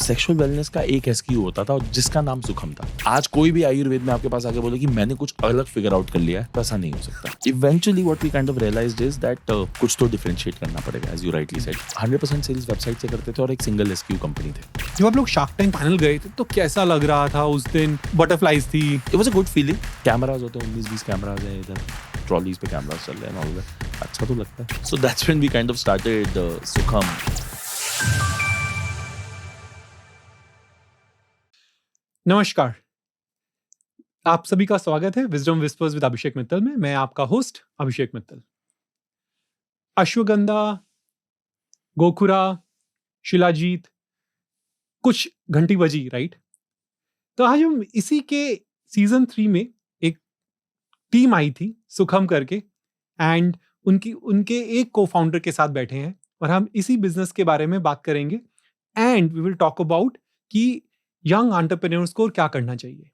Sexual wellness का एक SQ होता था और जिसका नाम सुखम था। आज कोई भी आयुर्वेद में आपके पास आके बोले कि मैंने कुछ अलग फिगर आउट कर लिया है, तो ऐसा नहीं हो सकता। Eventually what we kind of realised is that कुछ तो डिफरेंशिएट करना पड़ेगा, as you rightly said. 100% sales website से करते थे और एक सिंगल एसक्यू कंपनी थे। जब आप लोग शार्क टैंक पैनल गए थे तो कैसा लग रहा था उस दिन? बटरफ्लाइज थी। It was a good feeling. Cameras होते हैं, 19-20 कैमराज हैं इधर, ट्रॉलीज पे कैमराज चल रहे हैं ऑल दैट। अच्छा तो लगता है। So that's when we kind of started Sukham. नमस्कार, आप सभी का स्वागत है wisdom whispers with Abhishek Mittal में। मैं आपका होस्ट अभिषेक मित्तल। अश्वगंधा, गोखुरा, शिलाजीत, कुछ घंटी बजी, राइट? तो आज हम इसी के सीजन 3 में एक टीम आई थी सुखम करके, एंड उनके एक को फाउंडर के साथ बैठे हैं और हम इसी बिजनेस के बारे में बात करेंगे and we will talk about कि यंग एंटरप्रेन्योर्स को क्या करना चाहिए।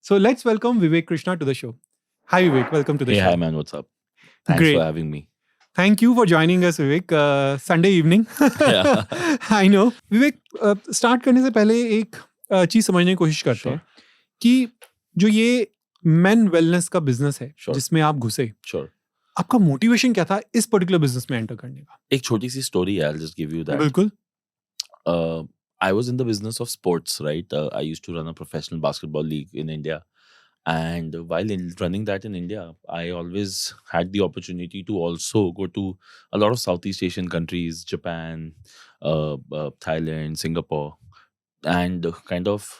So let's welcome Vivek Krishna to the show. Hi Vivek, welcome to the Hey, show. hi man, what's up? Thanks Great. for having me. Thank you for joining us Vivek. Sunday evening. Yeah. I know. Vivek, start करने से पहले एक चीज समझने की कोशिश करते हैं कि जो ये मेन वेलनेस का बिजनेस है जिसमें आप घुसे, Sure. आपका मोटिवेशन क्या था इस पर्टिकुलर बिजनेस में एंटर करने का? एक छोटी सी स्टोरी है, I'll just give you that. बिल्कुल. I was in the business of sports, right? I used to run a professional basketball league in India. And while running that in India, I always had the opportunity to also go to a lot of Southeast Asian countries, Japan, Thailand, Singapore, and kind of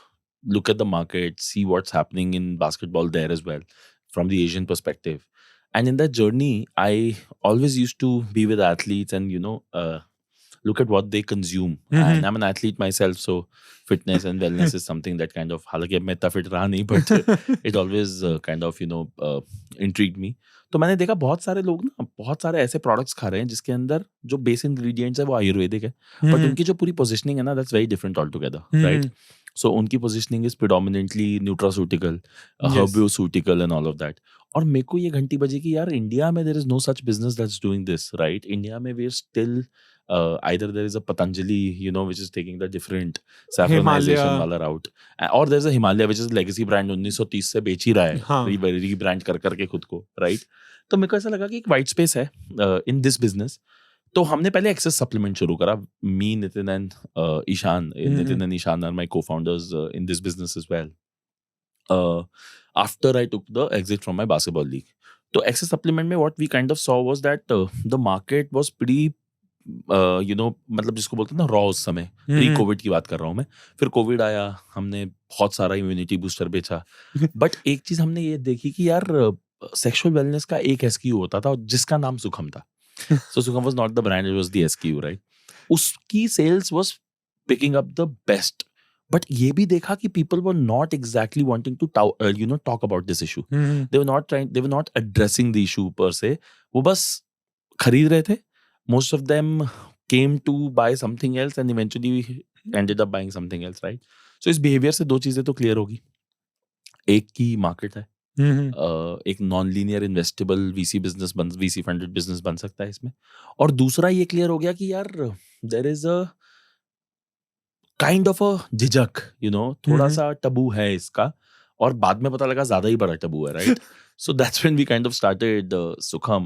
look at the market, see what's happening in basketball there as well from the Asian perspective. And in that journey, I always used to be with athletes and, look at what they consume. And I'm an athlete myself, so fitness and wellness is something that kind of, हालांकि अब मैं इतना fit रहा नहीं, but it always kind of, intrigued me. तो मैंने देखा बहुत सारे लोग ना बहुत सारे ऐसे प्रोडक्ट्स खा रहे हैं जिसके अंदर जो बेस इंग्रेडिएंट्स है वो आयुर्वेदिक है, बट उनकी जो पूरी पोजिशनिंग है ना, that's very different all together, right? So उनकी positioning is predominantly nutraceutical, herbaceutical and all of that. और मेरे को ये घंटी बजी कि यार इंडिया में there is no such business that's doing this, right? India में we are still either there is a Patanjali, which is taking the different saffronization wala route, or there's a Himalaya which is legacy brand 1930 से बेच ही रहा है, rebrand कर करके खुद को, right? तो मेरे को ऐसा लगा कि एक वाइट स्पेस है इन दिस बिजनेस. तो हमने पहले एक्सेस सप्लीमेंट शुरू करा. Me, Nitin and Ishaan, Nitin and Ishaan are my co-founders in this business as well. After I took the exit from my basketball league, तो एक्सेस सप्लीमेंट में what we kind of saw was that the market was pretty मतलब जिसको बोलते हैं ना raw, उस समय pre Covid की बात कर रहा हूँ मैं. फिर कोविड आया, हमने बहुत सारा इम्यूनिटी बूस्टर बेचा, बट एक चीज हमने ये देखी कि यार सेक्सुअल वेलनेस का एक एसक्यू होता था जिसका नाम सुखम था. So Sukham was not the brand, it was the SKU, right? उसकी sales was picking up the best, but ये भी देखा कि people were not exactly wanting to talk about this issue. They were not addressing the issue per se. वो बस खरीद रहे थे. Most of them came to buy something else and eventually ended up buying something else, right? So इस behavior से दो चीजें तो क्लियर होगी. एक की मार्केट है, एक non linear investable VC funded business बन सकता है इसमें. और दूसरा ये क्लियर हो गया कि यार there is a kind of a झिझक, थोड़ा सा टबू है इसका, और बाद में पता लगा ज्यादा ही बड़ा टबू है, right? So that's when we kind of started Sukham,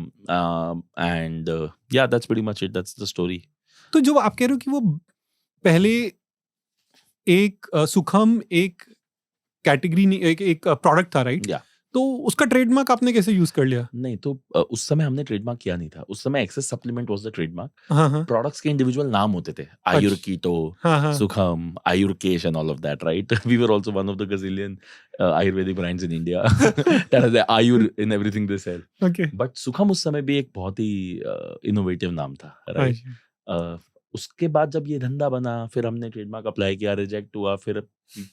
and yeah, that's pretty much it. That's the story. तो जो आप कह रहे हो कि वो पहले एक सुखम एक कैटेगरी नहीं, एक प्रोडक्ट था, राइट? Yeah. तो उसका ट्रेडमार्क आपने कैसे यूज कर लिया? नहीं, तो उस समय हमने ट्रेडमार्क किया नहीं था. उस समय Access supplement was the trademark. Products के इंडिविजुअल नाम होते थे, Ayur keto, Sukham, Ayurkesh and all of that, right? We were also one of the gazillion Ayurvedic brands in India that is Ayur in everything they sell. But Sukham उस समय भी एक बहुत ही इनोवेटिव नाम था, राइट? उसके बाद जब ये धंधा बना, फिर हमने ट्रेडमार्क अप्लाई किया, रिजेक्ट हुआ, फिर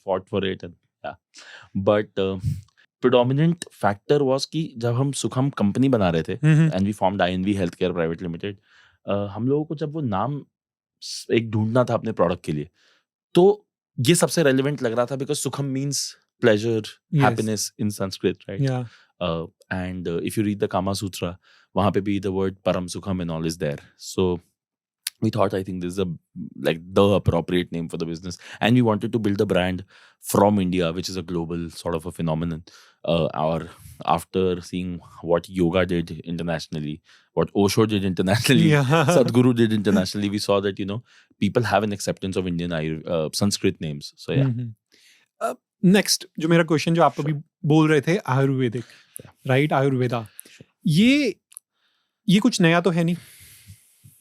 fought for it, but predominant factor was कि जब हम सुखम कंपनी बना रहे थे and we formed INV healthcare private limited, हम लोगों को जब वो नाम एक ढूंढना था अपने प्रोडक्ट के लिए, तो ये सबसे रेलेवेंट लग रहा था because Sukham means pleasure, happiness in Sanskrit, right? And if you read the Kama Sutra, वहां पे भी the word param sukham and all is there. So we thought, I think this is like the appropriate name for the business, and we wanted to build a brand from India, which is a global sort of a phenomenon. Or after seeing what yoga did internationally, what Osho did internationally, Yeah. Sadhguru did internationally, we saw that people have an acceptance of Indian Sanskrit names. So yeah. Next जो मेरा question जो आप अभी बोल रहे थे Ayurvedic, right, Ayurveda, ये कुछ नया तो है नहीं,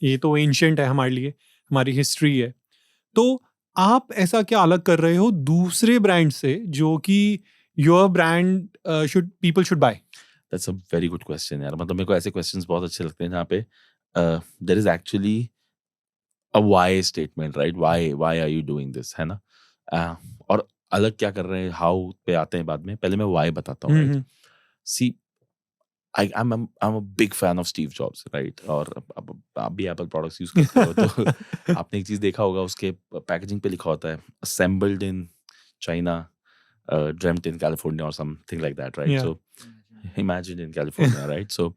ये तो एंशिएंट है हमारे लिए, हमारी हिस्ट्री है. तो आप ऐसा क्या अलग कर रहे हो दूसरे ब्रांड से जो कि your brand should people should buy? That's a very good question यार. मतलब मेरे को ऐसे क्वेश्चंस बहुत अच्छे लगते हैं जहाँ पे there is actually a why statement, right? Why are you doing this, है ना? और अलग क्या कर रहे हैं, how पे आते हैं बाद में. पहले मैं why बताता हूँ, right? See, I'm a big fan of Steve Jobs, right? और आप भी Apple products यूज करते हो तो आपने एक चीज देखा होगा, उसके पैकेजिंग पे लिखा होता है assembled in China, dreamt in California or something like that, right? Yeah. So imagined in California, right? So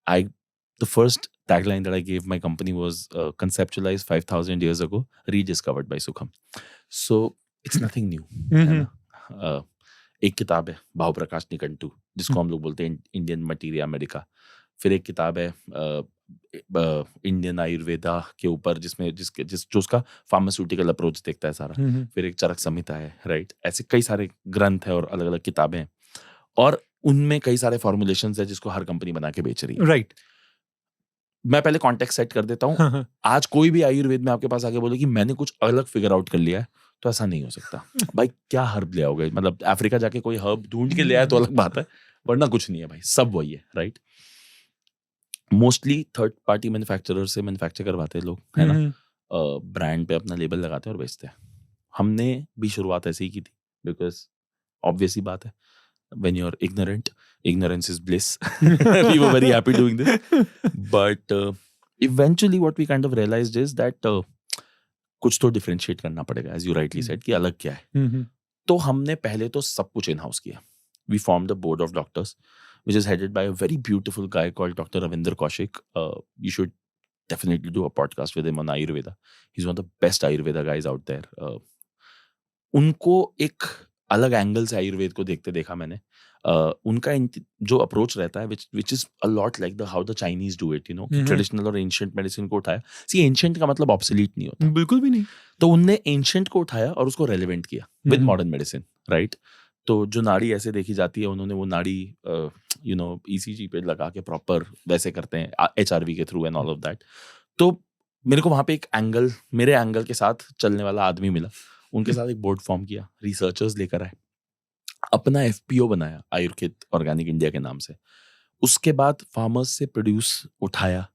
the first tagline that I gave my company was conceptualized 5,000 years ago, rediscovered by Sukham. So it's nothing new, है ना? एक किताब है भाव प्रकाश निकंटू, जिसको हम लोग बोलते हैं इंडियन मटीरिया मेडिका. फिर एक किताब है इंडियन आयुर्वेदा के ऊपर, जिसमें जो उसका फार्मास्यूटिकल अप्रोच देखता है सारा. फिर एक चरक संहिता है, राइट. ऐसे कई सारे ग्रंथ है और अलग अलग किताबें हैं, और उनमें कई सारे फॉर्मुलेशंस है जिसको हर कंपनी बना के बेच रही है, राइट. मैं पहले कॉन्टेक्स्ट सेट कर देता हूँ. आज कोई भी आयुर्वेद में आपके पास आके बोले कि मैंने कुछ अलग फिगर आउट कर लिया है, तो ऐसा नहीं हो सकता. भाई क्या हर्ब ले आओगे? मतलब अफ्रीका जाके कोई हर्ब ढूंढ के ले आए तो अलग बात है, वरना कुछ नहीं है भाई, सब वही है, right. Mostly third party manufacturer से मैन्युफैक्चर करवाते हैं लोग, है ना. ब्रांड पे अपना लेबल लगाते हैं और बेचते हैं. हमने भी शुरुआत ऐसे ही की थी, बिकॉज ऑब्वियस ही बात है, when you're ignorant, ignorance is bliss. We were very happy doing this, but eventually what we kind of realized is that कुछ तो differentiate करना पड़ेगा, as you rightly said, कि अलग क्या है. तो हमने पहले तो सब कुछ in house किया. We formed a board of doctors, which is headed by a very beautiful guy called Dr. Ravinder Kaushik. You should definitely do a podcast with him on Ayurveda. He's one of the best Ayurveda guys out there. उनको एक अलग angle से आयुर्वेद को देखते देखा मैंने. उनका जो अप्रोच रहता है, which is a lot like how the Chinese do it, traditional और एंशिएंट मेडिसिन को उठाया. सी एंशिएंट का मतलब ऑब्सोलीट नहीं होता, बिल्कुल भी नहीं. तो उनने एंशिएंट को उठाया और उसको रेलेवेंट किया विद मॉडर्न मेडिसिन, राइट. तो जो नाड़ी ऐसे देखी जाती है, उन्होंने वो नाड़ी ECG पे लगा के प्रॉपर वैसे करते हैं HRV के through and all of that. तो मेरे को वहां पे एक एंगल, मेरे एंगल के साथ चलने वाला आदमी मिला. उनके साथ एक बोर्ड फॉर्म किया, रिसर्चर्स लेकर आए, अपना FPO बनाया आयुर्वेद ऑर्गेनिक इंडिया के नाम से. उसके बाद फार्मर्स से प्रोड्यूस उठाया,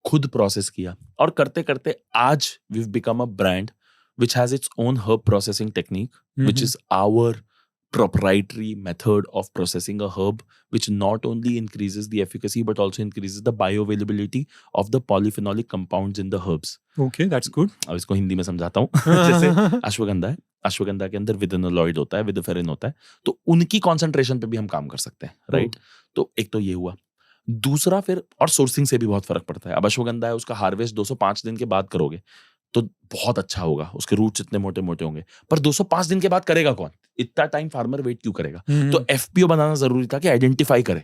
खुद प्रोसेस किया, और करते करते आज we have become a brand which has its own herb processing technique, which is our proprietary method of processing a herb, which not only increases the efficacy but also increases the bioavailability of the polyphenolic compounds in the herbs. Okay, that's good. अब इसको हिंदी में समझाता हूँ. जैसे अश्वगंधा है, अश्वगंधा के अंदर विदिनोलॉइड होता है, विदिफेरिन होता है, तो उनकी कॉन्सेंट्रेशन पे भी हम काम कर सकते हैं, राइट. तो एक तो ये हुआ. दूसरा फिर, और सोर्सिंग से भी बहुत फर्क पड़ता है. अब अश्वगंधा है, उसका हार्वेस्ट 205 दिन के बाद करोगे तो बहुत अच्छा होगा, उसके रूट्स इतने मोटे मोटे होंगे, पर 205 दिन के बाद करेगा कौन? इतना टाइम फार्मर वेट क्यों करेगा? तो FPO बनाना जरूरी था कि आइडेंटिफाई करे.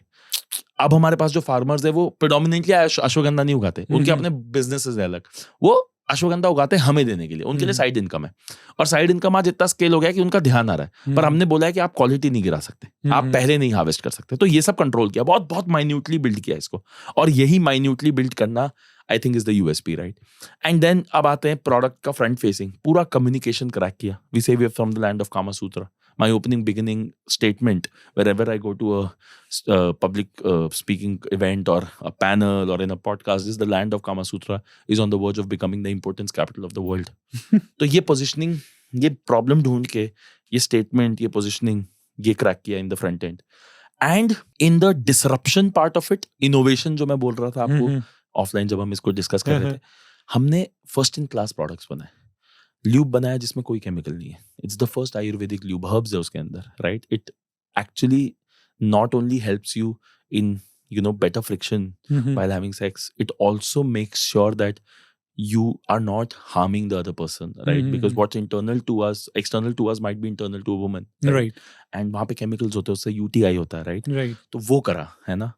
अब हमारे पास जो फार्मर्स है वो प्रेडोमिनेटली अश्वगंधा नहीं उगाते, उनके अपने बिजनेसेस है अलग, वो अश्वगंधा उगाते हैं हमें देने के लिए, उनके लिए साइड इनकम है. और साइड इनकम आज इतना स्केल हो गया कि उनका ध्यान आ रहा है, पर हमने बोला है कि आप क्वालिटी नहीं गिरा सकते, आप पहले नहीं हार्वेस्ट कर सकते. तो ये सब कंट्रोल किया, बहुत बहुत माइन्यूटली बिल्ड किया इसको, और यही माइन्यूटली बिल्ड करना I think is the USP, right. And then अब आते हैं प्रोडक्ट का फ्रंट फेसिंग, पूरा कम्युनिकेशन क्रैक किया. We say we are from the land of Kama Sutra. My beginning statement, wherever I go to a public speaking event or a panel or in a podcast, is the land of Kama Sutra is on the verge of becoming the importance capital of the world. तो ये positioning, ये problem ढूंढ के, ये statement, ये positioning, ये crack किया in the front end. And in the disruption part of it, innovation जो मैं बोल रहा था आपको offline जब हम इसको discuss कर रहे थे, हमने first in class products बनाए. ल्यूब बनाया जिसमें कोई केमिकल नहीं है. It's the first Ayurvedic lube, herbs है उसके अंदर, right. It actually not only helps you in better friction while having sex, it also makes sure that you are not harming the other person, right? Because Mhm. what's internal to us, external to us might be internal to a woman, right? Right. And वहाँ पे chemicals होते हैं, उससे UTI होता है, right? Right. तो वो करा है ना,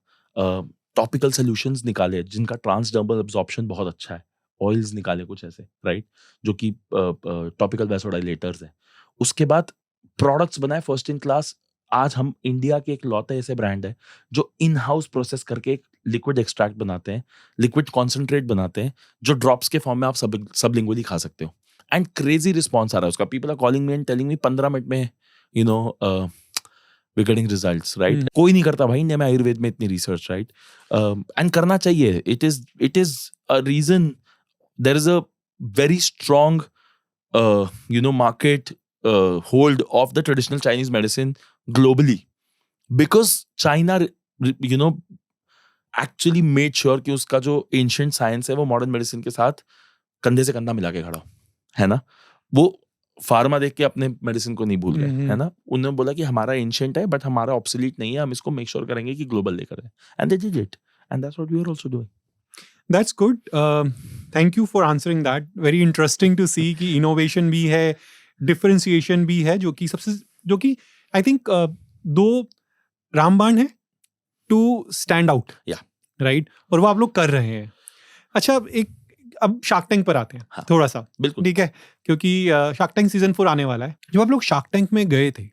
टॉपिकल सॉल्यूशंस निकाले जिनका ट्रांसडर्मल एब्जॉर्प्शन बहुत अच्छा है, ऑयल्स निकाले कुछ ऐसे, राइट, जो कि टॉपिकल वैसोडाइलेटर्स हैं। उसके बाद प्रोडक्ट्स बनाए फर्स्ट इन क्लास। आज हम इंडिया के एक लौते ऐसे ब्रांड है जो इन हाउस प्रोसेस करके एक लिक्विड एक्सट्रैक्ट बनाते हैं, लिक्विड कॉन्सेंट्रेट बनाते हैं, जो ड्रॉप्स के फॉर्म में आप सबलिंगुअली खा सकते हो। एंड क्रेजी रिस्पॉन्स आ रहा है उसका। People are calling me and telling me 15 minute में you know we're getting results, right? कोई नहीं करता भाई इंडिया में आयुर्वेद में इतनी रिसर्च, राइट? एंड करना चाहिए। It is a reason, there is a very strong market hold of the traditional Chinese medicine globally, because China actually made sure कि उसका जो ancient science है वो modern medicine के साथ कंधे से कंधा मिला के खड़ा हो, है ना? वो फार्मा देख के अपने मेडिसिन को नहीं भूल गए, है ना? उन्होंने बोला कि हमारा एंशिएंट है बट हमारा ऑब्सोलीट नहीं है, हम इसको मेक श्योर करेंगे कि ग्लोबल लेकर आए, and they did it, and that's what we are also doing. That's good. Thank you for answering that. Very interesting to see कि innovation भी है, differentiation भी है, जो कि I think दो रामबाण है to stand out. Yeah. Right? और वो आप लोग कर रहे हैं। अच्छा, अब शार्क टैंक पर आते हैं। हाँ, थोड़ा सा, बिल्कुल। ठीक है, क्योंकि शार्क टैंक सीजन 4 आने वाला है। जब आप लोग शार्क टैंक में गए थे,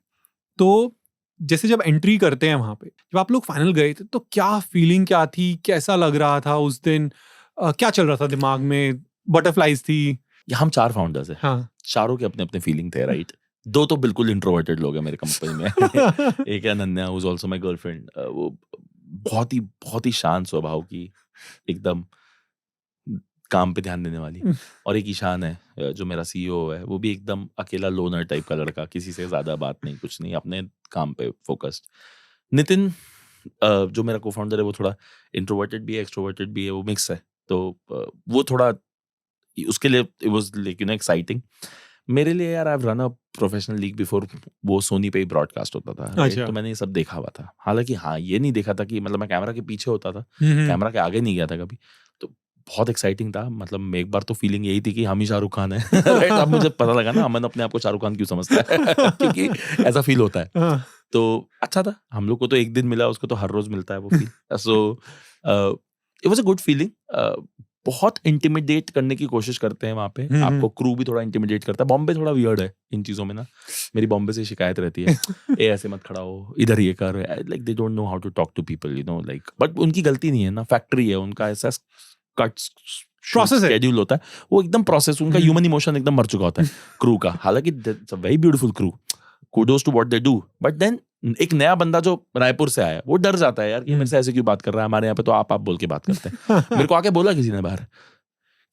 तो जैसे जब एंट्री करते हैं वहां पे, जब आप लोग फाइनल गए थे, तो क्या फीलिंग क्या थी, कैसा लग रहा था उस दिन, क्या चल रहा था दिमाग में? बटरफ्लाइज थी? हम 4 फाउंडर्स हैं। हाँ। चारों के अपने अपने फीलिंग थे, राइट? 2 तो बिल्कुल इंट्रोवर्टेड लोग हैं मेरे कंपनी में। एक है Ananya, who is also my girlfriend. वो बहुत ही शांत स्वभाव की, एकदम काम पे ध्यान देने वाली। और एक ईशान है जो मेरा सीईओ है, वो भी एकदम अकेला लोनर टाइप का लड़का, किसी से ज्यादा बात नहीं, कुछ नहीं, अपने काम पे फोकस्ड। नितिन जो मेरा को फाउंडर है, वो थोड़ा इंट्रोवर्टेड भी है, एक्सट्रोवर्टेड भी है, वो मिक्स है। तो वो थोड़ा उसके लिए इट वाज लाइक एक्साइटिंग। मेरे लिए यार, I have run a professional league before, वो सोनी पे ही ब्रॉडकास्ट होता था, right? अच्छा। तो मैंने ये सब देखा हुआ था। हालांकि हाँ, ये नहीं देखा था कि मतलब मैं कैमरा के पीछे होता था, हम्म। कैमरा के आगे नहीं गया था कभी। तो बहुत एक्साइटिंग था। मतलब एक बार तो फीलिंग यही थी कि हम ही शाहरुख खान है। राइट? अब मुझे पता लगा ना, अमन अपने आप को शाहरुख खान क्यों समझता है। क्योंकि ऐसा फील होता है। हाँ। तो अच्छा था। हम लोग को तो एक दिन मिला, उसको तो हर रोज मिलता है वो feel. So it was a good feeling. बहुत इंटिमिडेट करने की कोशिश करते हैं वहाँ पे आपको, क्रू भी थोड़ा इंटिमिडेट करता है। बॉम्बे थोड़ा वियर्ड है इन चीजों में ना। मेरी बॉम्बे से शिकायत रहती है, ए ऐसे मत खड़ा हो, इधर ये कर, like they don't know how to talk to people, like. But उनकी गलती नहीं है ना, फैक्ट्री है उनका, ऐसा कट Process है। शेड्यूल होता है, वो एकदम प्रोसेस, उनका ह्यूमन इमोशन एकदम मर चुका होता है क्रू का। हालांकि it's a very beautiful crew, kudos to what they do, but then एक नया बंदा जो रायपुर से आया, वो डर जाता है यार कि मेरे से ऐसे क्यों बात कर रहा है। हमारे यहाँ पे तो आप बोल के बात करते हैं। मेरे को आके बोला किसी ने बाहर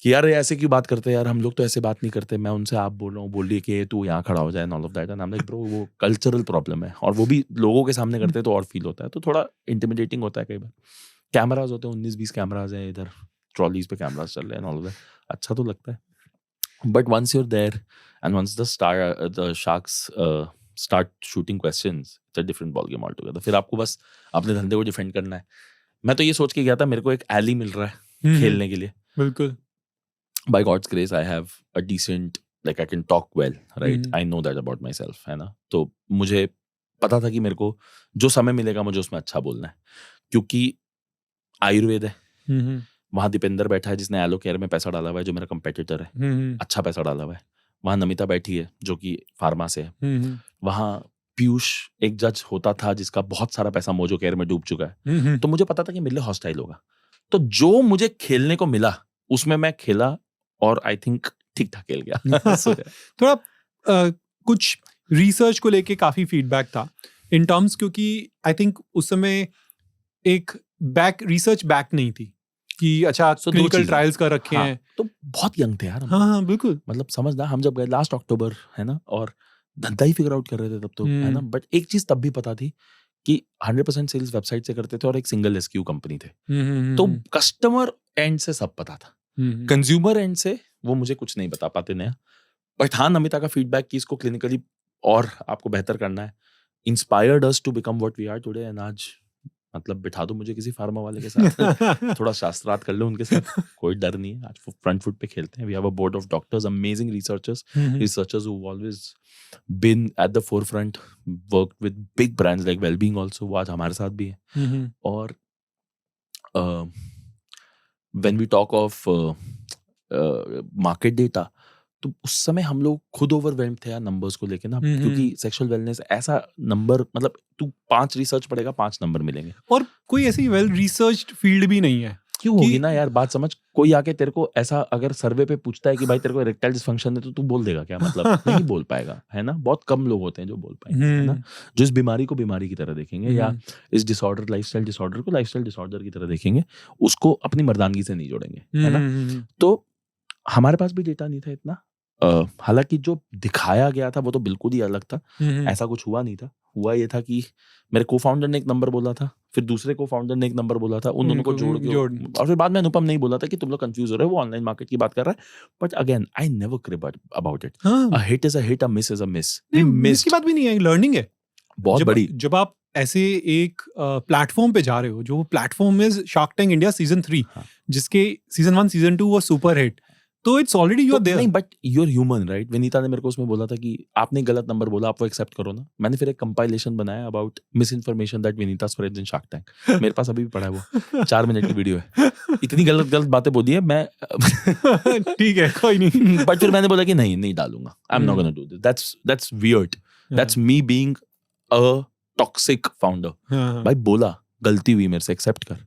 कि यार ये ऐसे क्यों बात करते हैं यार, हम लोग तो ऐसे बात नहीं करते। मैं उनसे आप बोल रहा हूँ, बोल रही है कि तू यहाँ खड़ा हो जाए, all of that. And I am like bro, वो कल्चरल प्रॉब्लम है, और वो भी लोगों के सामने करते हैं तो और फील होता है, तो थोड़ा इंटिमिडेटिंग होता है कई बार। कैमराज होते हैं, 19-20 कैमराज हैं इधर, ट्रॉलीज पे कैमराज चल रहे हैं, ऑल ऑफ दैट। अच्छा तो लगता है। But once you are there and once the sharks start shooting questions, it's a different ball game altogether. फिर आपको बस अपने धंधे को डिफेंड करना है। मैं तो ये सोच के गया था, मेरे को एक एली मिल रहा है खेलने के लिए। बिल्कुल। By God's grace, I have a decent, like I can talk well, right? I know that about myself, है ना? तो मुझे पता था कि मेरे को जो समय मिलेगा मुझे उसमें अच्छा बोलना है, क्योंकि आयुर्वेद है, वहाँ दीपेंद्र बैठा है जिसने एलो केयर में पैसा डाला हुआ है, जो मेरा कंपेटिटर है, अच्छा पैसा डाला हुआ है। वहाँ नमिता बैठी है जो कि फार्मा से है। वहाँ पीयूष एक जज होता था जिसका बहुत सारा पैसा मोजो केयर में डूब चुका है। तो मुझे पता था कि मेरे लिए हॉस्टाइल होगा, तो जो मुझे खेलने को मिला उसमें मैं खेला, और आई थिंक ठीक ठाक खेल गया। थोड़ा कुछ रिसर्च को लेके काफी फीडबैक था इन टर्म्स, क्योंकि आई थिंक उस समय एक रिसर्च बैक नहीं थी कि अच्छा क्लिनिकल ट्रायल्स कर रखे हैं। तो बहुत यंग थे यार। हाँ, बिल्कुल। मतलब समझना, हम जब गए लास्ट अक्टूबर, है ना, और धंधा ही फिगर आउट कर रहे थे तब तो, है ना। बट एक चीज तब भी पता थी कि 100% सेल्स वेबसाइट से करते थे और एक सिंगल एसक्यू कंपनी थे। तो कस्टमर एंड से सब पता था, कंज्यूमर एंड से वो मुझे कुछ नहीं बता पाते नया। बट हाँ, नमिता का फीडबैक कि इसको क्लिनिकली और आपको बेहतर करना है, inspired us to become what we are today. And आज मतलब बिठा दो मुझे किसी फार्मा वाले के साथ, थोड़ा शास्त्रार्थ कर लो उनके साथ, कोई डर नहीं है। आज फ्रंट फुट पे खेलते हैं। We have a board of doctors, amazing researchers who always been at the forefront, work with big brands like wellbeing also, वो आज हमारे साथ भी है। और when we talk of market data, तो उस समय हम लोग खुद ओवरवेल्म थे यार नंबर्स को लेके ना, क्योंकि सेक्सुअल वेलनेस ऐसा नंबर, मतलब तू 5 रिसर्च पढ़ेगा 5 नंबर मिलेंगे। और कोई ऐसी वेल रिसर्च्ड फील्ड भी नहीं है। क्यों होगी ना यार, बात समझ। कोई आके तेरे को ऐसा अगर सर्वे पे पूछता है कि भाई तेरे को इरेक्टाइल डिसफंक्शन है, तो तू बोल देगा क्या? मतलब नहीं बोल पाएगा, है ना। बहुत कम लोग होते हैं जो बोल पाएंगे, है ना, जो इस बीमारी को बीमारी की तरह देखेंगे, या इस डिसऑर्डर, लाइफस्टाइल डिसऑर्डर को लाइफस्टाइल डिसऑर्डर की तरह देखेंगे, उसको अपनी मर्दानगी से नहीं जोड़ेंगे, है ना। तो हमारे पास भी डेटा नहीं था इतना। हालांकि जो दिखाया गया था वो तो बिल्कुल ही अलग था, ऐसा कुछ हुआ नहीं था। हुआ ये था कि मेरे को फाउंडर ने एक नंबर बोला था, फिर दूसरे को फाउंडर ने एक नंबर बोला था, उन दोनों को जोड़ के, और फिर बाद में अनुपम नहीं बोला था कि तुम लोग कंफ्यूज हो रहे हो, वो ऑनलाइन मार्केट की बात कर रहा है। But again I never क्रिप about it. A hit is a hit, a miss is a miss. Miss की बात भी नहीं है, लर्निंग है बहुत बड़ी। जब आप ऐसे एक प्लेटफॉर्म पे जा रहे हो, जो platform is shark tank India season 3, जिसके सीजन 1 सीजन 2 वो सुपर हिट, तो it's already you are there. नहीं, but you are human, right. Vineeta ने मेरे को उसमें बोला था कि आपने गलत नंबर बोला, आप वो एक्सेप्ट करो ना। मैंने फिर एक कंपाइलेशन बनाया about miss information that Vinita spreads in shark tank. मेरे पास अभी भी पड़ा है वो, 4 मिनट की वीडियो है। इतनी गलत बातें बोली है मैं। ठीक है, कोई नहीं। बट फिर मैंने बोला कि नहीं डालूंगा, आई am not gonna do this, that's weird, that's me being a toxic founder. भाई बोला, गलती हुई, मेरे से एक्सेप्ट कर।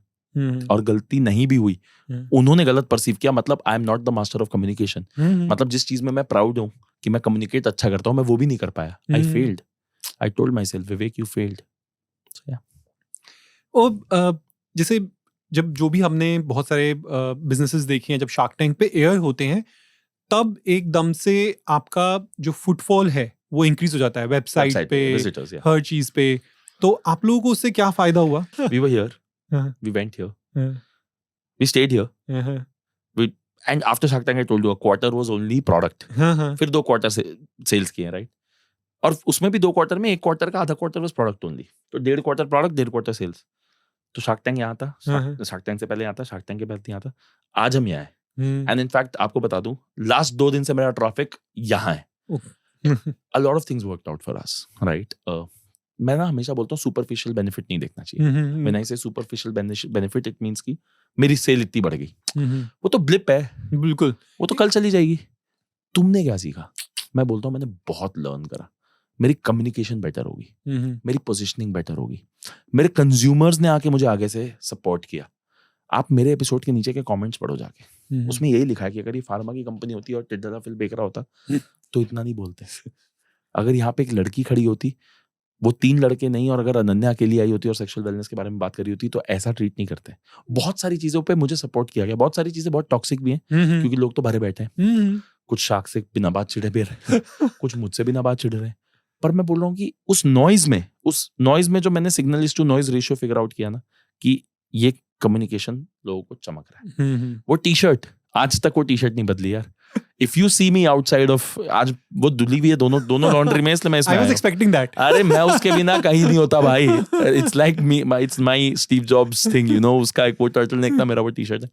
और गलती नहीं भी हुई, उन्होंने गलत परसीव किया, मतलब आई am not the master of communication. मतलब जिस चीज में मैं प्राउड हूं कि मैं कम्युनिकेट अच्छा करता हूं, मैं वो भी नहीं कर पाया। I failed. I told my self, Vivek you failed. जैसे जब जो भी हमने बहुत सारे बिजनेसेस देखे हैं, जब शार्क टैंक पे एयर होते हैं, तब एकदम से आपका जो फुटफॉल है वो इंक्रीज हो जाता है, वेबसाइट पे, visitors, yeah. हर चीज पे। तो आप लोगों को उससे क्या फायदा हुआ? We were here. We went here. We stayed here. And after Shark Tank, I told you, a quarter was only product. फिर 2 क्वार्टर से सेल्स किए, राइट। और उसमें भी 2 क्वार्टर में 1 क्वार्टर का आधा क्वार्टर was प्रोडक्ट ओनली, तो 1.5 क्वार्टर प्रोडक्ट, 1.5 क्वार्टर सेल्स। तो शार्क टैंक यहाँ था, शार्क टैंक से पहले यहाँ था, शार्क टैंक के पहले यहाँ था, आज हम यहाँ है। एंड इनफैक्ट आपको बता दूं, लास्ट 2 दिन से मेरा ट्रैफिक यहाँ है। A lot of things worked out for us, right? मैं ना हमेशा बोलता हूँ सुपरफिशियल बेनिफिट नहीं देखना चाहिए। When I say superficial benefit, it means कि मेरी सेल इतनी बढ़ गई, वो तो ब्लिप है, बिल्कुल, वो तो कल चली जाएगी। तुमने क्या सीखा? मैं बोलता हूँ मैंने बहुत लर्न करा। मेरी कम्युनिकेशन बेटर होगी, मेरी पोजीशनिंग बेटर होगी, मेरे कंज्यूमर्स ने आके मुझे आगे से सपोर्ट किया। आप मेरे एपिसोड के नीचे के कमेंट्स पढ़ो जाके, उसमें यही लिखा है कि अगर ये फार्मा की कंपनी होती और टिड्डा फिल बेच रहा होता तो इतना नहीं बोलते। अगर यहाँ पे एक लड़की खड़ी होती, वो 3 लड़के नहीं, और अगर अनन्या अकेली आई होती और सेक्सुअल वेलनेस के बारे में बात करी होती, तो ऐसा ट्रीट नहीं करते। बहुत सारी चीजों पे मुझे सपोर्ट किया गया। बहुत सारी चीजें बहुत टॉक्सिक भी हैं, क्योंकि लोग तो भरे बैठे हैं। कुछ शार्क से बिना बात चिढ़े भी रहे, कुछ मुझसे बिना बात चिढ़ रहे। पर मैं बोल रहा हूँ कि उस नॉइज में जो मैंने signal is to noise ratio figure out किया ना, कि ये कम्युनिकेशन लोगों को चमक रहा है। वो टी शर्ट, आज तक वो टी शर्ट नहीं बदली यार। If you see me outside of, आज वो धुली हुई है दोनों लॉन्ड्री में, इसलिए मैं इसमें I was expecting that. अरे मैं उसके बिना कहीं नहीं होता भाई। It's like me, it's my Steve jobs thing, you know. उसका एक वो टर्टल नेक था, मेरा वो टी शर्ट है।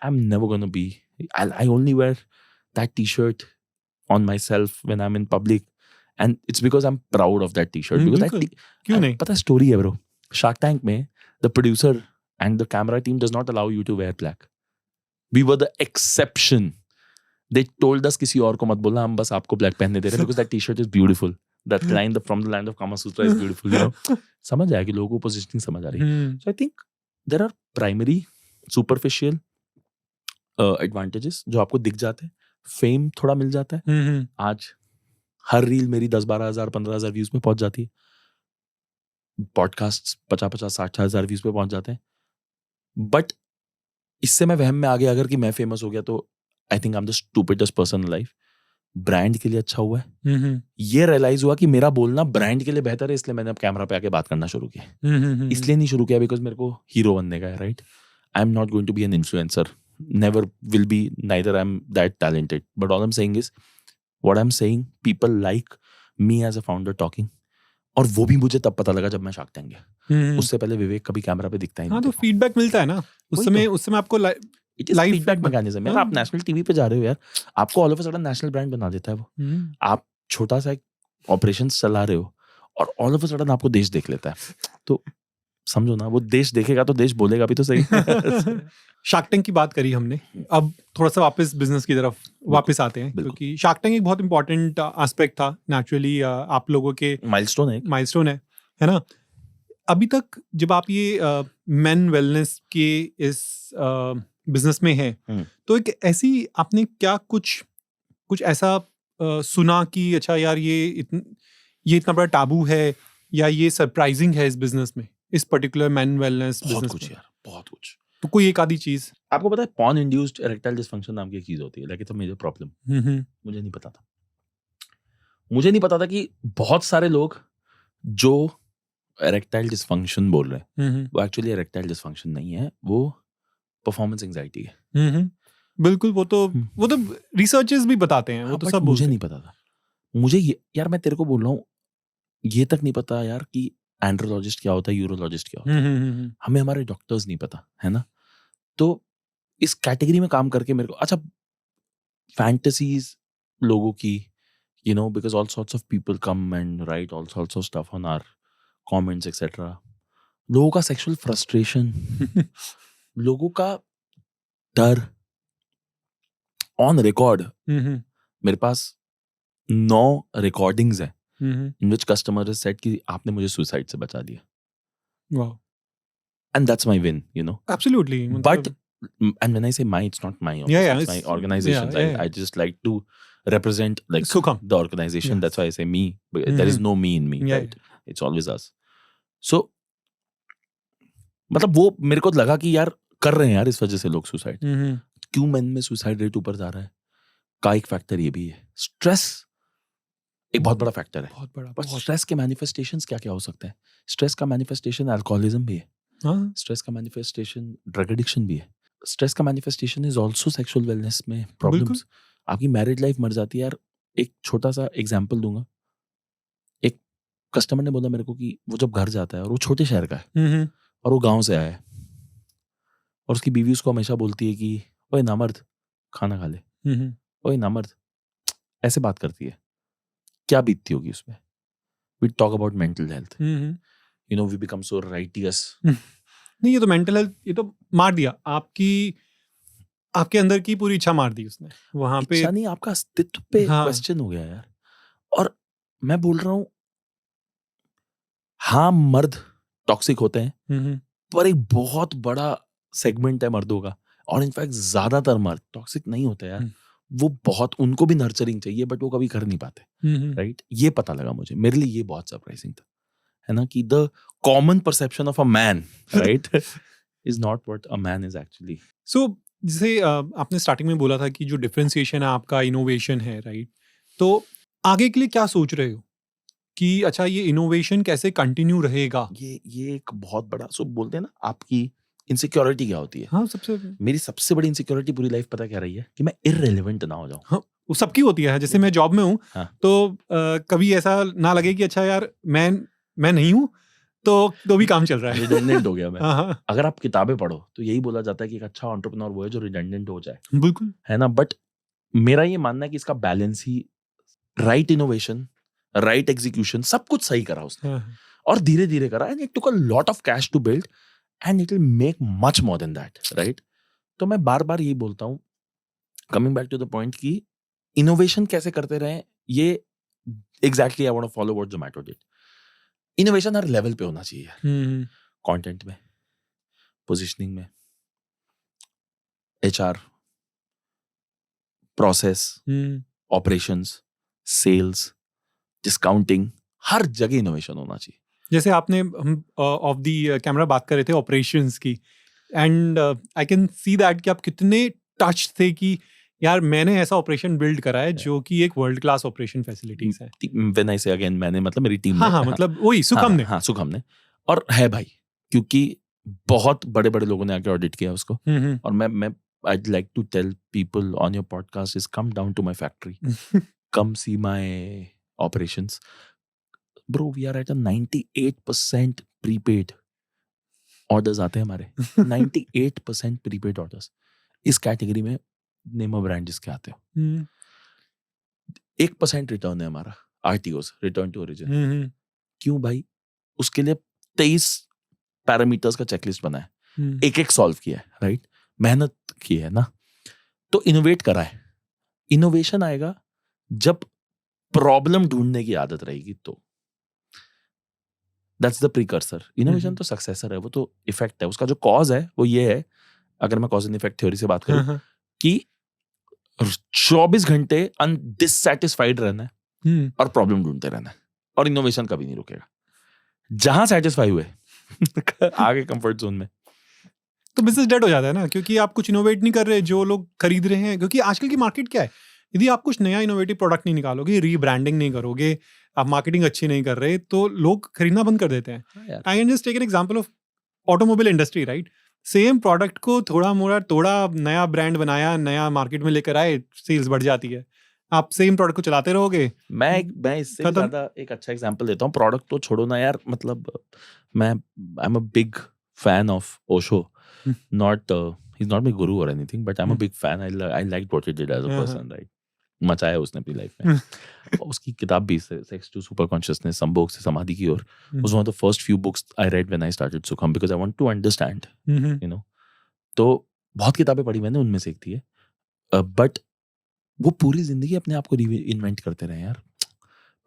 I am never gonna be, I only wear that T shirt on myself when I am in public, and it's because I am proud of that T shirt. Because क्यों नहीं, पता story है bro. Shark Tank में the producer and the camera team does not allow you to wear black. We were the exception. They told us किसी और को मत बोलना, हम बस आपको black पहनने दे रहे हैं, because that t-shirt is beautiful. That line from the land of Kama Sutra is beautiful, you know. समझ आया कि लोगों को positioning समझ आ रही है। So I think there are primary superficial advantages जो आपको दिख जाते हैं। Fame थोड़ा मिल जाता है। आज हर रील मेरी 10-12 हज़ार 15 हज़ार व्यूज में पहुंच जाती है। पॉडकास्ट 50-60 हज़ार व्यूज पे पहुंच जाते हैं। बट इससे मैं वहम में आ गया अगर कि मैं फेमस हो गया तो I think I am the stupidest person in life. Brand के लिए अच्छा हुआ है। ये रियलाइज हुआ कि मेरा बोलना ब्रांड के लिए बेहतर है, इसलिए मैंने अब कैमरा पे आके बात करना शुरू किया। इसलिए नहीं शुरू किया बिकॉज मेरे को हीरो बनने का है, right. I am not going to be an influencer, never will be, neither I am that talented, but all I am saying is, what I am saying, people like me as a founder talking, और वो भी मुझे तब पता लगा जब मैं shark tank गया। हम्म। उससे पहले विवेक कभी कैमरा पे दिखता ही हाँ नहीं तो था। फीडबैक मिलता है ना उस वही समय तो। उस समय आपको it is live feedback mechanism यार। आप नेशनल टीवी पे जा रहे हो यार, आपको all of a sudden national brand बना देता है वो। आप छोटा सा एक ऑपरेशन चला रहे हो और ऑल ऑफ अ सडन आपको देश देख लेता है। तो समझो ना, वो देश देखेगा तो देश बोलेगा भी तो सही। शार्क टैंक की बात करी हमने, अब थोड़ा सा वापस बिजनेस की तरफ वापस आते हैं, बिल्कुल। क्योंकि शार्क टैंक एक बहुत इंपॉर्टेंट एस्पेक्ट था नेचुरली, आप लोगों के माइलस्टोन है एक। माइलस्टोन है ना। अभी तक जब आप ये मेन वेलनेस के इस बिजनेस में हैं, तो एक ऐसी आपने क्या कुछ ऐसा सुना कि अच्छा यार ये इतना बड़ा टाबू है या ये सरप्राइजिंग है इस बिजनेस में, इस पर्टिकुलर मेन वेलनेस बहुत बिजनेस कुछ में? यार, बहुत कुछ। तो कोई एक आधी चीज। आपको पता है पॉर्न इंड्यूस्ड इरेक्टाइल डिसफंक्शन नाम की एक चीज होती है, like it's a major problem. मुझे नहीं पता था। मुझे नहीं पता था कि बहुत सारे लोग जो इरेक्टाइल डिसफंक्शन बोल रहे हैं वो एक्चुअली इरेक्टाइल डिसफंक्शन नहीं है, वो परफॉर्मेंस एंजाइटी है। बिल्कुल, वो तो रिसर्चर्स भी बताते हैं, वो हाँ, तो बट सब मुझे बोलते नहीं पता था। मुझे यार मैं तेरे को बोल रहा हूँ, ये तक नहीं पता यार कि एंड्रोलॉजिस्ट क्या होता है, यूरोलॉजिस्ट क्या होता है। हैं। हमें हमारे डॉक्टर्स नहीं पता, है ना। तो इस कैटेगरी में काम करके मेरे को अच्छा फैंटेसीज लोगों की, you know, because all sorts of people come and write all sorts of stuff on our comments etc. लोगों का सेक्सुअल फ्रस्ट्रेशन, लोगों का डर ऑन रिकॉर्ड। मेरे पास 9 रिकॉर्डिंग्स हैं इन विच कस्टमर हैज सेड कि आपने मुझे सुसाइड से बचा दिया, wow, and that's my win, you know. Absolutely, But and when I say my, it's not my office, yeah, it's my it's organization's. yeah. I just like to represent like Sukham. the organization. Yes. That's why I say me. There is no me in me, Yeah, right? It's always us. So मतलब वो मेरे को लगा कि यार कर रहे हैं यार इस वजह से लोग सुसाइड। क्यों मन में सुसाइड रेट ऊपर जा रहा है का एक फैक्टर ये भी है। स्ट्रेस एक बहुत बड़ा फैक्टर है, बहुत बड़ा। पर स्ट्रेस के मैनिफेस्टेशंस क्या क्या हो सकते हैं। स्ट्रेस का मैनिफेस्टेशन अल्कोहलिज्म भी है, स्ट्रेस का मैनिफेस्टेशन ड्रग एडिक्शन भी है, स्ट्रेस का manifestation is also sexual wellness में प्रॉब्लम्स। आपकी मैरिड लाइफ मर जाती है यार। एक छोटा सा एग्जांपल दूंगा। एक कस्टमर ने बोला मेरे को कि वो जब घर जाता है और वो छोटे शहर का है और वो गांव से आया है और उसकी बीवी उसको हमेशा बोलती है कि ओए नामर्द खाना खा ले, ओए नामर्द, ऐसे बात करती है। क्या बीतती होगी उसमें। We talk about mental health, you know, we become so righteous. नहीं, ये तो मेंटल हेल्थ, ये तो मार दिया आपके अंदर की पूरी इच्छा मार दी उसने वहां पे। इच्छा नहीं, आपका अस्तित्व पे क्वेश्चन हो गया यार। और मैं बोल रहा हूं, हाँ मर्द टॉक्सिक होते हैं, पर एक बहुत बड़ा सेगमेंट है मर्दों का, और इनफैक्ट ज्यादातर मर्द टॉक्सिक नहीं होते यार। वो बहुत, उनको भी नर्चरिंग चाहिए बट वो कभी कर नहीं पाते, राइट। ये पता लगा मुझे, मेरे लिए ये बहुत सरप्राइजिंग था, है ना, कि the common perception of a man, right, is not what a man is actually. So जैसे आपने स्टार्टिंग में बोला था कि जो डिफरेंशिएशन है आपका, इनोवेशन है, राइट। तो आगे के लिए क्या सोच रहे हो कि अच्छा ये इनोवेशन कैसे कंटिन्यू रहेगा? ये एक बहुत बड़ा, सो बोलते हैं ना, आपकी इनसिक्योरिटी क्या होती है। हाँ, मेरी सबसे बड़ी इनसिक्योरिटी पूरी लाइफ पता क्या रही है, कि मैं इररिलेवेंट ना हो जाऊं। हाँ, वो सबकी होती है। जैसे मैं जॉब में हूँ, हाँ। तो कभी ऐसा ना लगे कि अच्छा यार मैं नहीं हूँ तो भी काम चल रहा है। रिडंडेंट हो गया मैं। हाँ, अगर आप किताबें पढ़ो तो यही बोला जाता है कि एक अच्छा एंटरप्रेन्योर वो है जो रिडंडेंट हो जाए, बिल्कुल, है ना। बट मेरा ये मानना है कि इसका बैलेंस ही, राइट इनोवेशन, राइट एग्जीक्यूशन, सब कुछ सही करा उसने। हाँ, और धीरे धीरे करा, and it took a lot of cash to build, and it will make much more than that, right. तो मैं बार बार यही बोलता हूँ, coming back to the point, कि इनोवेशन कैसे करते रहे, ये exactly I want to follow what Zomato did. Innovation हर लेवल पे होना चाहिए, कंटेंट में, पोजीशनिंग में, HR, process, operations, sales, discounting, हर जगह इनोवेशन होना चाहिए। जैसे आपने, हम ऑफ द कैमरा बात कर रहे थे ऑपरेशंस की, and I can see that कि आप कितने टच थे कि यार मैंने ऐसा ऑपरेशन बिल्ड करा है जो कि एक वर्ल्ड क्लास ऑपरेशन फैसिलिटीज है। व्हेन आई से अगेन, मैंने मतलब मेरी टीम हाँ, हाँ, मतलब वही सुखम ने। हाँ, सुखम ने, और है भाई, क्योंकि बहुत बड़े बड़े लोगों ने आके ऑडिट किया उसको। और मैं I'd like to tell people on your podcast is come down to my factory, come see my operations. Bro we are at a 98% prepaid orders आते हैं हमारे 98% प्रीपेड ऑर्डर्स इस कैटेगरी में नेम ऑफ ब्रांड जिसके आते हो 1% return है हमारा RTOs रिटर्न टू ओरिजिन क्यों भाई उसके लिए 23 पैरामीटर्स का चेकलिस्ट बना है एक एक सॉल्व किया है राइट मेहनत की है ना तो इनोवेट करा है इनोवेशन आएगा जब प्रॉब्लम ढूंढने की आदत रहेगी तो दैट्स द प्रीकर्सर इनोवेशन तो सक्सेसर है वो तो इफेक्ट है उसका जो कॉज है वो ये है अगर मैं कॉज एंड इफेक्ट थ्योरी से बात करूं कि 24 घंटे अनडिससैटिस्फाइड रहना है और प्रॉब्लम ढूंढते रहना है और इनोवेशन कभी नहीं रुकेगा जहां सेटिस्फाई हुए आगे कंफर्ट जोन में तो बिजनेस डेड हो जाता है ना क्योंकि आप कुछ इनोवेट नहीं कर रहे जो लोग खरीद रहे हैं क्योंकि आजकल की मार्केट क्या है यदि आप कुछ नया इनोवेटिव प्रोडक्ट नहीं निकालोगे रीब्रांडिंग नहीं करोगे आप मार्केटिंग अच्छी नहीं कर रहे तो लोग खरीदना बंद कर देते हैं I can just take an example of automobile industry right same product को थोड़ा नया ब्रांड बनाया नया मार्केट में लेकर आए सेल्स बढ़ जाती है आप सेम प्रोडक्ट को चलाते रहोगे मैं इससे ज्यादा एक अच्छा एग्जांपल देता हूँ प्रोडक्ट तो छोड़ो ना यार मतलब मैं I am a big fan of Osho. He's not my guru or anything, but I'm a big fan. I liked what he did as a person, right? मचाया उसने अपनी लाइफ में उसकी किताब भी सेक्स टू सुपर कॉन्शियसनेस संभोग से समाधि की ओर was one of the first few books I read when I started Sukham because I want to understand, you know. तो बहुत किताबें पढ़ी मैंने उनमें से एक थी है बट वो पूरी जिंदगी अपने आप को इन्वेंट करते रहे यार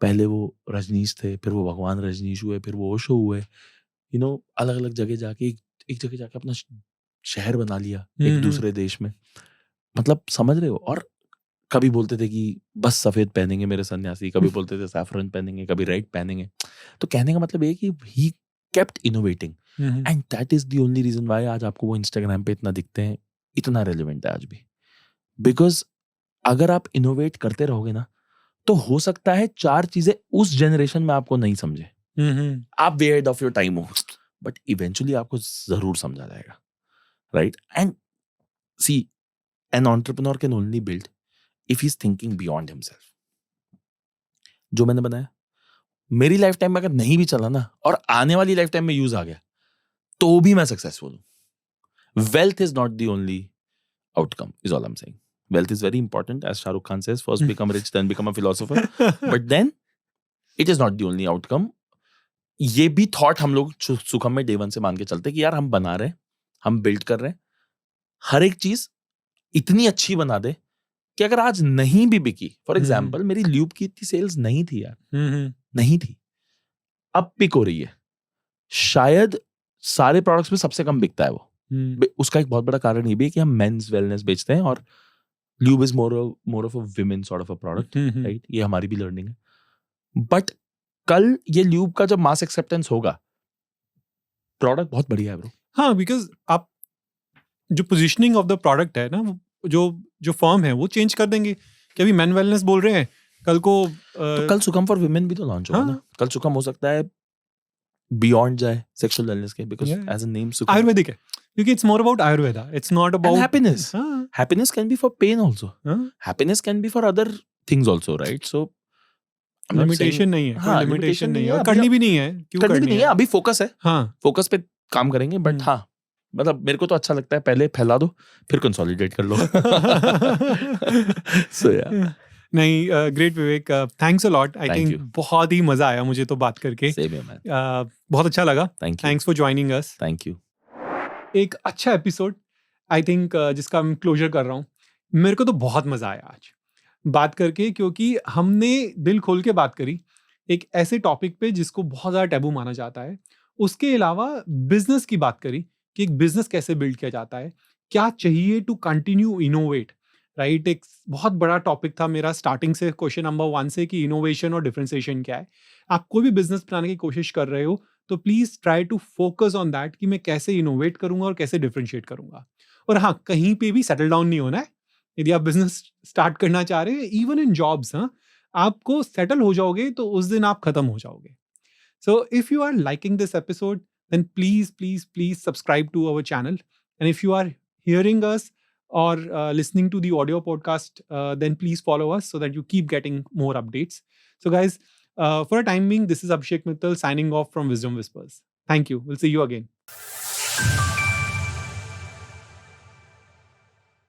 पहले वो रजनीश थे फिर वो भगवान रजनीश हुए फिर वो ओशो हुए यू नो अलग अलग जगह जाके एक जगह जाके अपना शहर बना लिया एक दूसरे देश में मतलब समझ रहे हो और कभी बोलते थे कि बस सफेद पहनेंगे मेरे सन्यासी कभी बोलते थे सैफरन पहनेंगे कभी रेड पहनेंगे तो कहने का मतलब ये कि he kept innovating and that is the only reason why आज आपको वो इंस्टाग्राम पे इतना दिखते हैं इतना रेलेवेंट है आज भी बिकॉज अगर आप इनोवेट करते रहोगे ना तो हो सकता है 4 चीजें उस जनरेशन में आपको नहीं समझे आप way ahead of your time हो बट इवेंचुअली आपको जरूर समझा जाएगा right and see an entrepreneur can only build if he is thinking beyond himself जो मैंने बनाया मेरी लाइफ टाइम में अगर नहीं भी चला ना और आने वाली लाइफ टाइम में यूज आ गया तो भी मैं सक्सेसफुल हूं wealth is not the only outcome is all I am saying wealth is very important as Shah Rukh Khan says first become rich then become a philosopher but then it is not the only outcome ये भी thought हम लोग सुखम में day one से मान के चलते कि यार हम बना रहे हैं हम बिल्ड कर रहे हैं हर एक चीज इतनी अच्छी बना दे कि अगर आज नहीं भी बिकी फॉर एग्जाम्पल मेरी ल्यूब की इतनी सेल्स नहीं थी यार नहीं थी अब पिक हो रही है शायद सारे प्रोडक्ट्स में सबसे कम बिकता है वो उसका एक बहुत बड़ा कारण ये भी है कि हम मेंस वेलनेस बेचते हैं और lube is more of a women sort of a product, right? ये हमारी भी लर्निंग है बट कल ये ल्यूब का जब मास एक्सेप्टेंस होगा प्रोडक्ट बहुत बढ़िया है ब्रो हाँ बिकॉज आप जो पोजीशनिंग ऑफ द प्रोडक्ट है ना जो फर्म है वो चेंज कर देंगे कि अभी मेन वेलनेस बोल रहे हैं कल को तो कल सुकम फॉर विमेन भी तो लॉन्च होगा ना कल सुकम हो सकता है बियॉन्ड जाए सेक्सुअल वेलनेस के because as a name Sukam Ayurvedic है क्योंकि it's more about Ayurveda. It's not about and happiness. Happiness can be for pain also. Happiness can be for other things also, right? So limitation नहीं है, कोई limitation नहीं है और करनी भी नहीं है. क्यों करनी नहीं है? अभी फोकस है. हाँ. फोकस पे काम करेंगे, बट हाँ मतलब मेरे को तो अच्छा लगता है पहले फैला दो फिर कंसोलिडेट कर लो. So yeah. नहीं great Vivek thanks a lot I think बहुत ही मजा आया मुझे तो बात करके. बहुत अच्छा लगा. Thanks for joining us. Thank you. एक अच्छा एपिसोड आई थिंक जिसका मैं क्लोजर कर रहा हूँ. मेरे को तो बहुत मज़ा आया आज बात करके क्योंकि हमने दिल खोल के बात करी एक ऐसे टॉपिक पे जिसको बहुत ज़्यादा टैबू माना जाता है. उसके अलावा बिजनेस की बात करी कि एक बिजनेस कैसे बिल्ड किया जाता है, क्या चाहिए टू कंटिन्यू इनोवेट, राइट. एक बहुत बड़ा टॉपिक था मेरा स्टार्टिंग से क्वेश्चन नंबर 1 से कि इनोवेशन और डिफरेंशिएशन क्या है. आप कोई भी बिजनेस बनाने की कोशिश कर रहे हो तो please try to focus on that कि मैं कैसे इनोवेट करूंगा और कैसे डिफरेंशिएट करूंगा. और हाँ, कहीं पे भी सेटल डाउन नहीं होना है. यदि आप बिजनेस स्टार्ट करना चाह रहे हैं इवन इन जॉब्स, हाँ, आपको सेटल हो जाओगे तो उस दिन आप खत्म हो जाओगे. So if you are liking this episode then please please please subscribe to our channel and if you are hearing us or listening to the audio podcast, then please follow us so that you keep getting more updates. So guys, For a time being, this is Abhishek Mittal signing off from Wisdom Whispers. Thank you. We'll see you again.